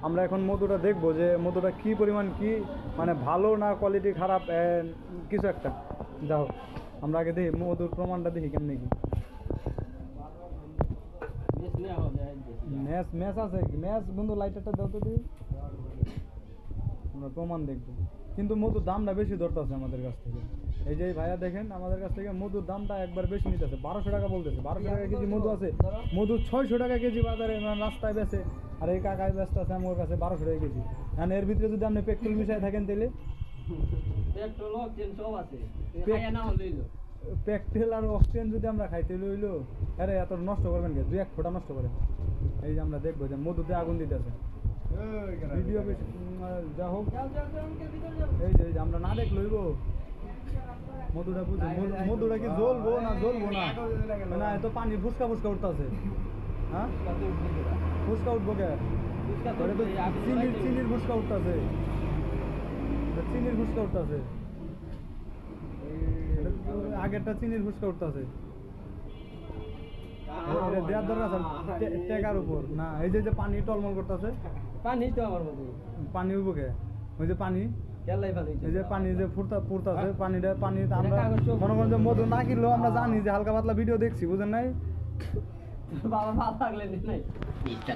আমরা এখন মধুটা দেখবো যে মধুটা কি পরিমাণ কি মানে ভালো না কোয়ালিটি খারাপ কিছু একটা যাও আমরা আগে দেখি মধুর প্রমাণটা দেখি কেমনি কি ম্যাচ ম্যাচ আছে ম্যাচ বন্ধু লাইটারটা দাও তো দিই আমরা প্রমাণ দেখবো কিন্তু মধুর দামটা বেশি ধরতেছে আমাদের কাছ থেকে এই যে ভাইয়া দেখেন আমাদের কাছ থেকে মধুর দামটা একবার বেশি নিতেছে 1200 টাকা বলতেছে 1200 টাকা কেজি মধু আছে মধু 600 টাকা কেজি বাজারে রাস্তায় বেচে আর এই কাকায় ব্যস্ত আছে আমার কাছে 1200 টাকা কেজি মানে এর ভিতরে যদি আপনি পেট্রোল মিশাই থাকেন তাহলে পেট্রোল আর অক্সিজেন যদি আমরা খাইতে হইলো আরে এত নষ্ট করবেন কে 2-1 ফোঁটা নষ্ট করেন এই যে আমরা দেখবো যে মধুতে আগুন দিতেছে ভিডিও যা হোক এই যে আমরা না দেখ লইব মধুটা বুঝি মধুটা কি জ্বলবো না না এত পানি ফুসকা ফুসকা উঠতেছে হ্যাঁ ফুসকা উঠবো কে চিনির ফুসকা উঠতেছে চিনির ফুসকা উঠতেছে আগেরটা চিনির ফুসকা উঠতেছে দেওয়ার দরকার আছে টেকার উপর না এই যে পানি টলমল করতেছে পানি তো আমার মধ্যে পানি উঠবো কে ওই যে পানি এই যে পানি যে ফুটতেছে পানিটা আমরা মনে করেন যে মধু না কিনলেও আমরা জানি যে হালকা পাতলা ভিডিও দেখছি বুঝেন নাই বাবা ভালো লাগলে নাই